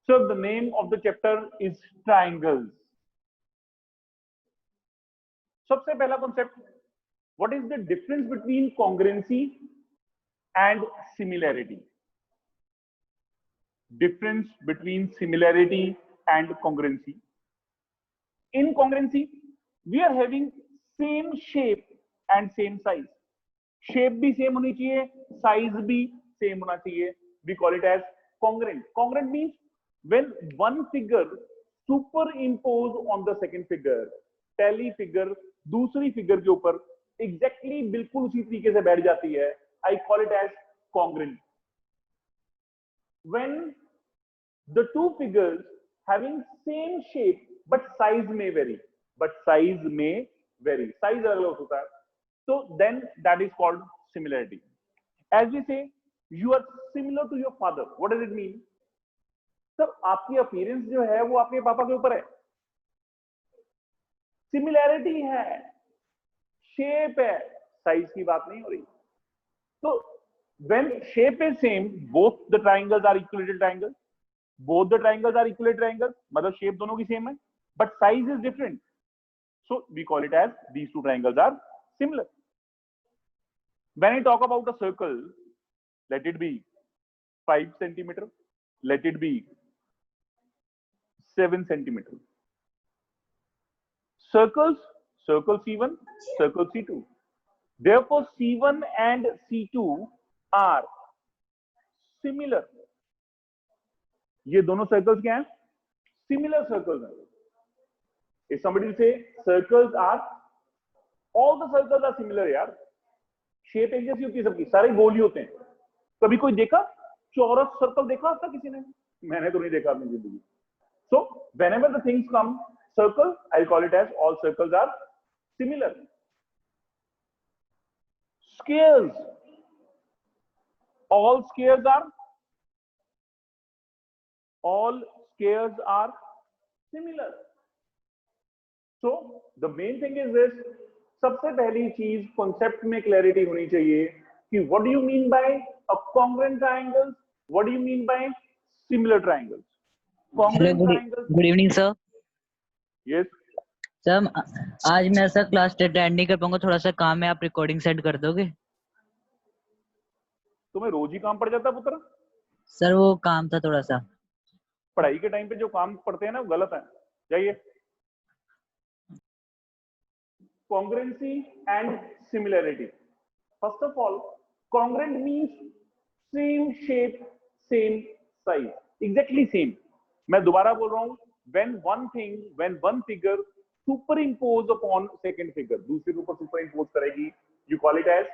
So the name of the chapter is triangles. सबसे पहला concept, what is the difference between congruency and similarity? Difference between similarity and congruency. In congruency, we are having same shape and same size. Shape भी same होनी चाहिए, size भी same होना चाहिए. We call it as congruent. Congruent means when one figure superimpose on the second figure, पहली figure दूसरी figure के ऊपर exactly बिल्कुल उसी तरीके से बैठ जाती है. I call it as congruent. When the two figures having same shape but size may vary, size अलग होता है, so then that is called similarity. As we say, you are similar to your father. What does it mean? Sir आपकी appearance जो है वो आपके पापा के ऊपर है. सिमिलैरिटी है, शेप है, साइज की बात नहीं हो रही. तो when shape is same, both the triangles are equilateral triangles. Both the triangles are equilateral triangles. मतलब शेप दोनों की सेम है, but size is different. So we call it as these two triangles are similar. When I talk about a circle, let it be 5 centimeter, let it be 7 centimeter. Circle C1, circle C2. Therefore, C1 and C2 are similar. ये दोनों circles क्या हैं? Similar circles हैं. If somebody will say circles are, all the circles are similar यार. Shape एक जैसी होती है सबकी, सारे गोल ही होते हैं. कभी कोई देखा चौरस सर्कल देखा आपका किसी ने? मैंने तो नहीं देखा अपनी जिंदगी. So whenever the things come circle, I'll call it as all circles are similar. Squares, all squares are similar. So the main thing is this, सबसे पहली चीज कॉन्सेप्ट में क्लैरिटी होनी चाहिए कि what do you mean by a congruent triangles, what do you mean by similar triangles. Hello, good evening sir. Yes sir आज मैं sir class attend नहीं कर पाऊंगा, थोड़ा सा काम है, आप रिकॉर्डिंग सेंड कर दोगे? तुम्हें रोज ही काम पड़ जाता है पुत्र? सर वो काम था थोड़ा सा. पढ़ाई के टाइम पे जो काम पड़ते हैं ना वो गलत है. जाइए. Congruency and similarity. First of all, congruent means same shape, same size, exactly same. मैं दोबारा बोल रहा हूं, when one figure superimpose upon second figure, दूसरे के ऊपर superimpose करेगी, you call it as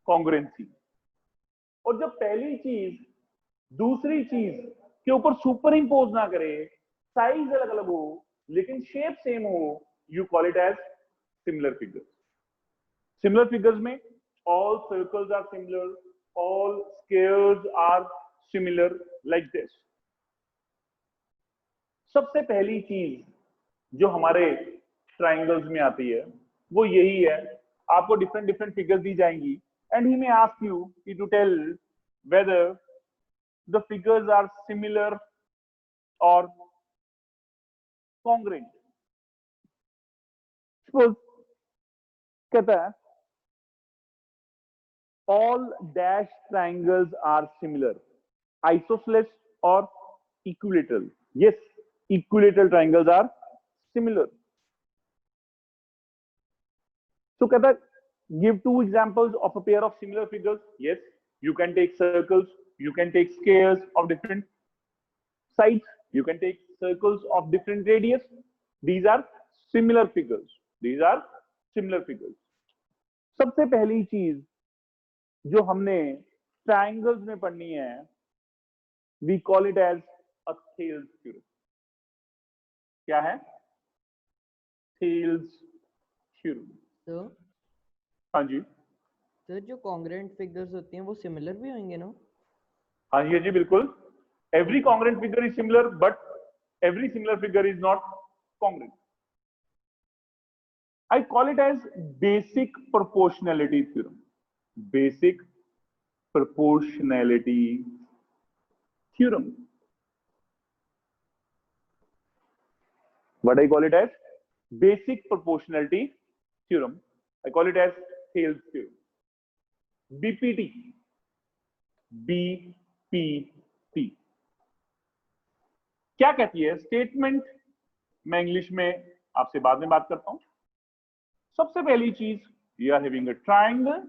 congruency. और जब पहली चीज दूसरी चीज के ऊपर superimpose ना करे, साइज अलग अलग हो लेकिन शेप सेम हो, you call it as similar figures. Similar figures में all circles are similar, all squares are similar, like this. सबसे पहली चीज जो हमारे ट्राइंगल्स में आती है वो यही है. आपको डिफरेंट फिगर्स दी जाएंगी and he may ask you to tell whether the figures are similar और कॉन्ग्रुएंट. सपोज कहता है all dash triangles are similar, isosceles or equilateral. Yes, equilateral triangles are similar. So कहता है give two examples of a pair of similar figures. Yes, you can take circles, you can take squares of different sides, you can take circles of different radius. These are similar figures. These are similar figures. सबसे पहली चीज जो हमने triangles में पढ़नी है, we call it as a Thales theorem. क्या है? Thales theorem. तो हाँ जी. तो जो कॉन्ग्रुएंट फिगर्स होती हैं वो सिमिलर भी होंगे ना? हाँ जी बिल्कुल. Every congruent figure is similar but every similar figure is not congruent. I call it as basic proportionality theorem. Basic proportionality theorem. What I call it as? Basic proportionality theorem. I call it as Thales theorem. BPT. BPT क्या कहती है? Statement मैं English में आपसे बाद में बात करता हूं. सबसे पहली चीज, you are having a triangle.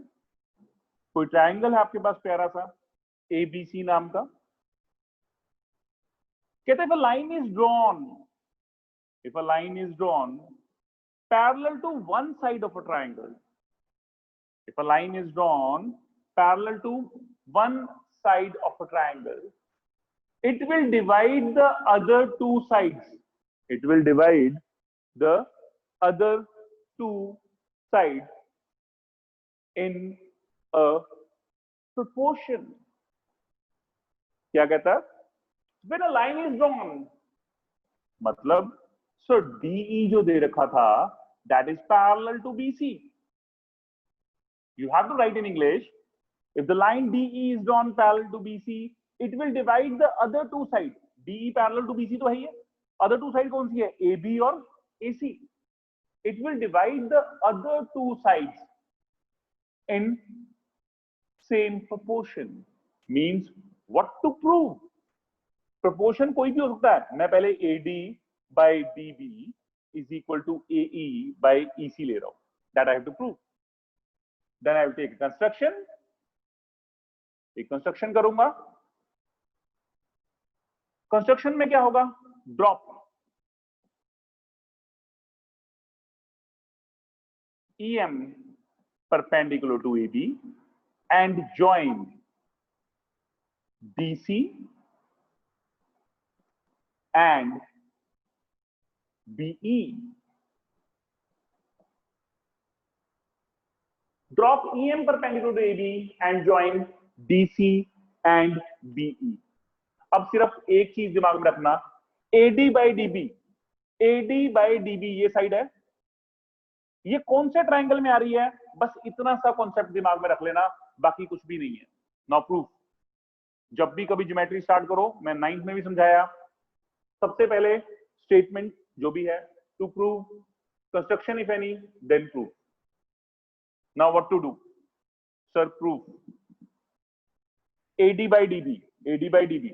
कोई ट्रायंगल है आपके पास प्यारा सा ABC नाम का. कहते हैं line is drawn, if a line is drawn parallel to one side of a triangle, if a line is drawn parallel to one side of a triangle, it will divide the other two sides. It will divide the other two sides in a proportion. क्या कहता है? When a line is drawn, मतलब sir DE जो दे रखा था, that is parallel to BC. You have to write in English, if the line DE is drawn parallel to BC, it will divide the other two sides. DE parallel to BC तो है ही है. Other two sides कौन सी है? AB और AC. It will divide the other two sides in same proportion. Means what to prove? Proportion कोई भी हो सकता है. मैं पहले AD by DB is equal to AE by EC ले रहा हूं. That I have to prove. Then I will take a construction. एक कंस्ट्रक्शन करूंगा. कंस्ट्रक्शन में क्या होगा? Drop EM perpendicular to AB and join DC and BE. Drop EM perpendicular to AB and join DC and BE. अब सिर्फ एक चीज दिमाग में रखना, AD by DB. AD by DB ये साइड है, ये कौन से ट्रायंगल में आ रही है? बस इतना सा कॉन्सेप्ट दिमाग में रख लेना, बाकी कुछ भी नहीं है. Now proof. जब भी कभी ज्योमेट्री स्टार्ट करो, मैं 9th में भी समझाया, सबसे पहले स्टेटमेंट जो भी है, to prove construction if any, then proof. Now what to do? Sir proof AD by DB. AD by DB.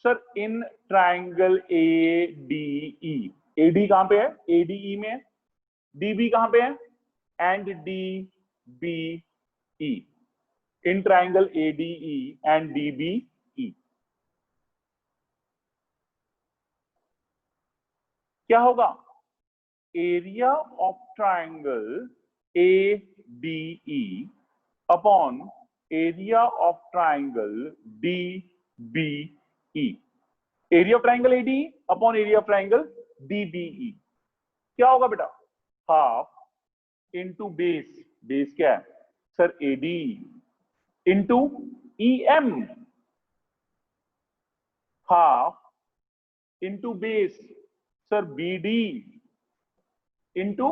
Sir in triangle ADE. AD कहां पे है? ADE में. DB कहां पे है? And DBE. In triangle ADE and DBE. क्या होगा? Area of triangle ADE upon area of triangle DBE. Area of triangle ADE upon area of triangle DBE. क्या होगा बेटा? Half into base. बेस क्या है sir? AD into EM. Half into base sir BD into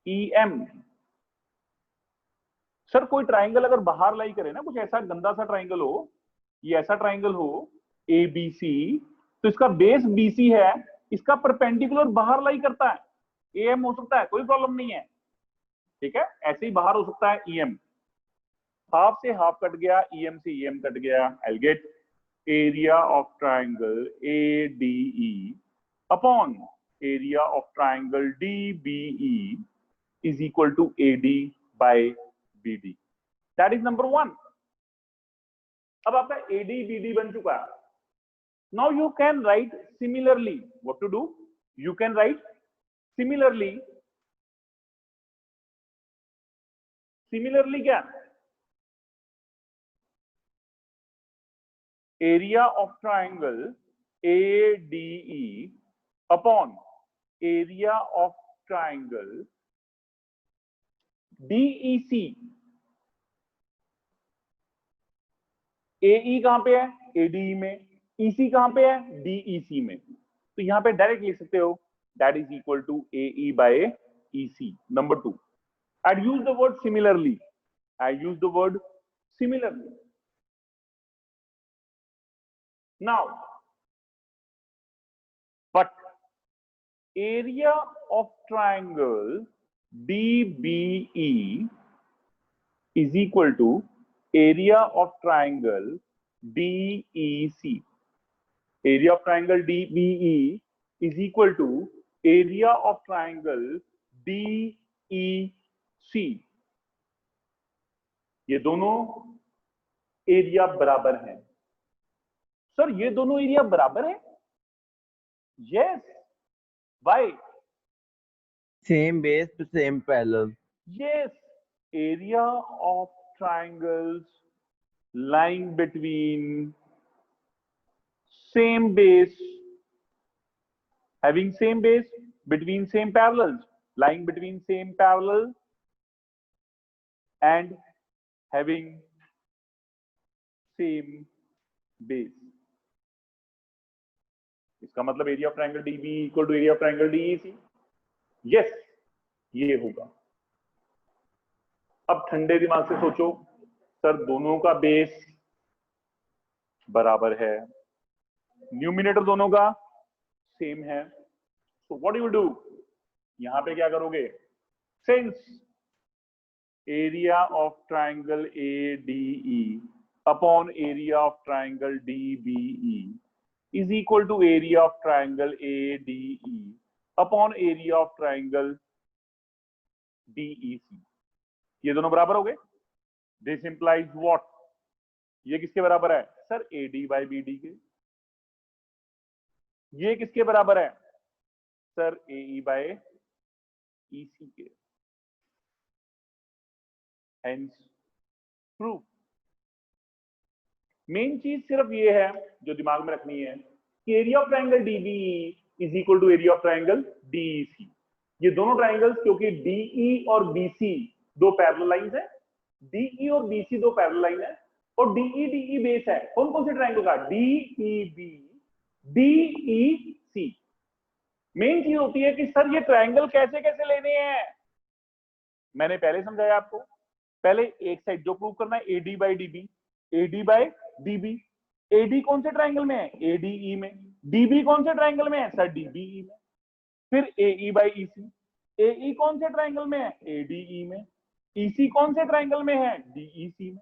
EM. Sir कोई triangle अगर बाहर लाई करे ना, कुछ ऐसा गंदा सा ट्राइंगल हो, ये ऐसा ट्राइंगल हो ABC, तो इसका बेस BC है, इसका परपेंडिकुलर बाहर लाई करता है, AM हो सकता है, कोई प्रॉब्लम नहीं है. ठीक है, ऐसे ही बाहर हो सकता है EM. हाफ से हाफ कट गया, EM से EM कट गया. I will get area of triangle ADE upon area of triangle DBE is equal to AD by BD. That is number 1. अब आपका AD BD बन चुका है. Now you can write similarly. What to do? You can write similarly. Similarly क्या? Area of triangle ADE upon area of triangle DEC. AE कहां पे है? ADE में. EC कहां पे है? DEC में. तो यहां पे डायरेक्ट लिख सकते हो, that is equal to AE by EC. Number 2. I'd use the word similarly. I use the word similarly. Now, but area of triangle DBE is equal to area of triangle DEC. Area of triangle DBE is equal to area of triangle DEC. ये दोनों area बराबर हैं। Sir ये दोनों area बराबर हैं? Yes. Why? Same base to same parallel. Yes, area of triangles lying between same base, having same base between same parallels, lying between same parallel and having same base. इसका मतलब area of triangle DB equal to area of triangle DEC। Yes, ये होगा। अब ठंडे दिमाग से सोचो, sir दोनों का बेस बराबर है, न्यूमिनेटर दोनों का सेम है, सो व्हाट यू डू, यहां पे क्या करोगे, since area of triangle ADE upon area of triangle DBE is equal to area of triangle ADE upon area of triangle DEC। ये दोनों बराबर हो गए। This implies what? ये किसके बराबर है सर? AD by BD के। ये किसके बराबर है सर? AE by EC के। Hence proof। मेन चीज सिर्फ ये है जो दिमाग में रखनी है कि area of triangle DBE is equal to area of triangle DEC। ये दोनों ट्रायंगल्स, क्योंकि DE और BC दो पैरेलल लाइंस हैं, DE और BC दो पैरेलल लाइन है, और DE बेस है कौन कौन से ट्रायंगल का? DEB DEC। मेन चीज होती है कि सर ये ट्रायंगल कैसे कैसे लेने हैं। मैंने पहले समझाया आपको। पहले एक साइड जो प्रूव करना है AD by DB, AD by DB। AD कौन से ट्रायंगल में है? ADE में। DB कौन से ट्रायंगल में है सर? DBE में। फिर AE by EC, AE कौन से ट्रायंगल में है? ADE में। EC कौन से ट्रायंगल में है? DEC में।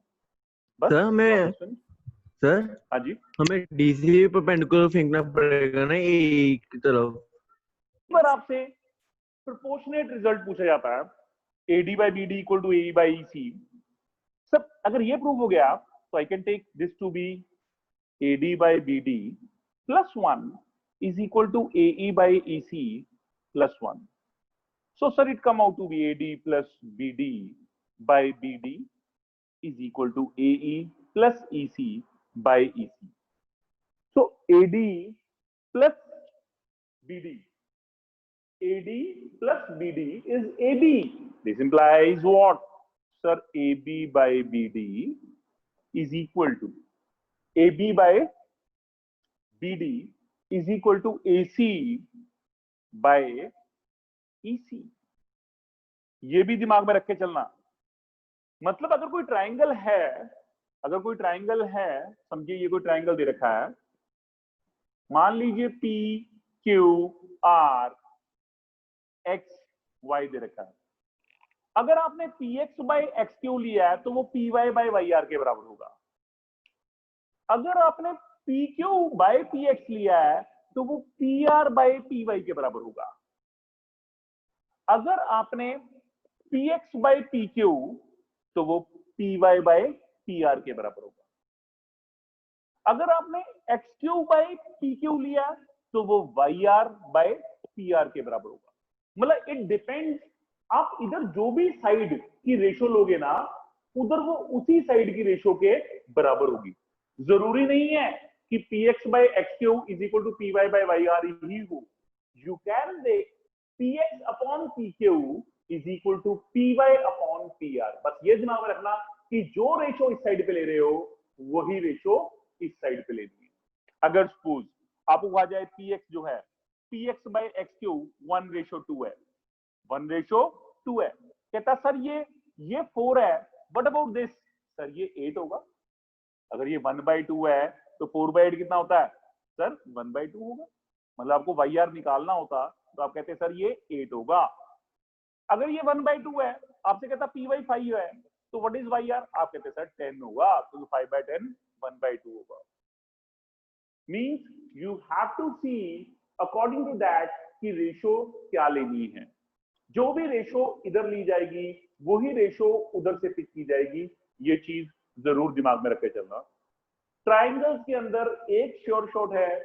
बस सर हाँ जी, हमें DC परपेंडिकुलर फेंकना पड़ेगा ना AE की तरफ। पर आपसे प्रोपोर्शनेट रिजल्ट पूछा जाता है, AD by BD equal to AE by EC। सब अगर ये प्रूव हो गया तो I can take this to be AD by BD plus 1 is equal to AE by EC plus 1. So sir, it come out to be AD plus BD by BD is equal to AE plus EC by EC. So AD plus BD, AD plus BD is AB. This implies what? Sir, AB by BD is equal to AB by BD is equal to AC by EC। ये भी दिमाग में रख के चलना। मतलब अगर कोई ट्रायंगल है, अगर कोई ट्रायंगल है, समझिए ये कोई ट्रायंगल दे रखा है, मान लीजिए P Q R X Y दे रखा है। अगर आपने PX by XQ लिया है तो वो PY by YR के बराबर होगा। अगर आपने PQ by PX लिया है तो वो PR by PY के बराबर होगा। अगर आपने PX by PQ तो वो PY by PR के बराबर होगा। अगर आपने XQ by PQ लिया तो वो YR by PR के बराबर होगा। मतलब इट डिपेंड्स, आप इधर जो भी साइड की रेशो लोगे ना, उधर वो उसी साइड की रेशो के बराबर होगी। जरूरी नहीं है कि PX by XQ is equal to PY by YR ही हो। You can say PX upon PQ is equal to PY upon PR। बस ये दिमाग में रखना कि जो रेशो इस साइड पे ले रहे हो वही रेशो इस साइड पे लेनी है। अगर सपोज आपको कहा जाए PX जो है PX by XQ 1:2 है, 1:2 है, कहता सर ये 4 है, व्हाट अबाउट दिस? सर ये 8 होगा। अगर ये 1/2 है तो 4/8 कितना होता है सर? 1/2 होगा। मतलब आपको YR निकालना होता तो आप कहते हैं सर ये 8 होगा। अगर ये 1/2 है, आपसे कहता py5 है, तो व्हाट इज yr, आप कहते हैं सर 10 होगा, तो 5/10 1/2 होगा। Means you have to see according to that कि रेशो क्या लेनी है। जो भी रेशो इधर ली जाएगी वही रेशो उधर से पिक की जाएगी, ये चीज जरूर दिमाग में रख के चलना। ट्राइंगल्स के अंदर एक श्योर शॉट है,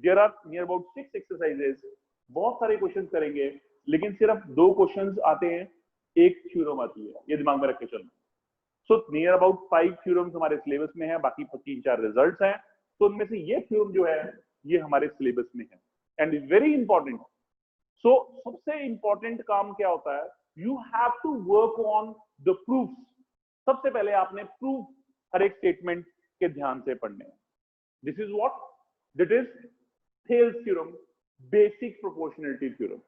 there are near about 6 exercises, बहुत सारे क्वेश्चन करेंगे, लेकिन सिर्फ 2 क्वेश्चंस आते हैं, एक थ्योरम आती है, ये दिमाग में रख के चलना। सो नियर अबाउट 5 थ्योरम्स हमारे सिलेबस में है, बाकी 3-4 रिजल्ट्स हैं, तो उनमें से ये थ्योरम जो है ये हमारे सिलेबस में है एंड वेरी इंपॉर्टेंट। सो सबसे इंपॉर्टेंट काम क्या होता है, you have to work on the proofs. सबसे पहले आपने प्रूफ हर एक स्टेटमेंट के ध्यान से पढ़ने हैं। This is what, that is Thales theorem, basic proportionality theorem.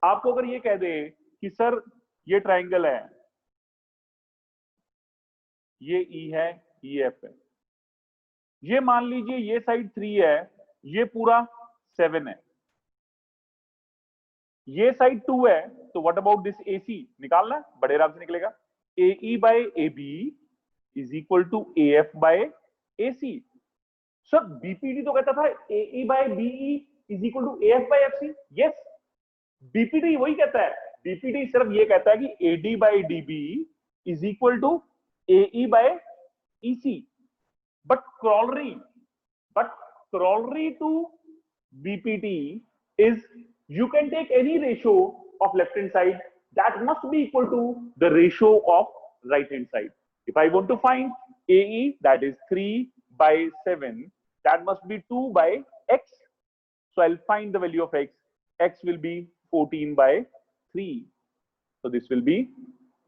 आपको अगर ये कह दें कि सर ये ट्राइंगल है, ये ई है, ये एफ है, ये मान लीजिए ये साइड 3 है, ये पूरा 7 है, ये साइड 2 है, तो व्हाट अबाउट दिस AC निकालना है, बड़े आराम से निकलेगा। AE by AB is equal to AF by AC। Sir BPD तो कहता था AE by BE is equal to AF by FC। Yes, BPD वही कहता है, BPD सिर्फ ये कहता है कि AD by DB is equal to AE by EC। But corollary to BPD is you can take any ratio of left hand side that must be equal to the ratio of right hand side. If I want to find AE, that is 3/7, that must be 2/x. So I'll find the value of x. X will be 14/3. So this will be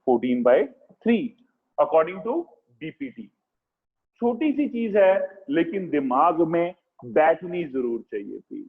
14/3 according to BPT. छोटी सी चीज है लेकिन दिमाग में बैठनी जरूर चाहिए please.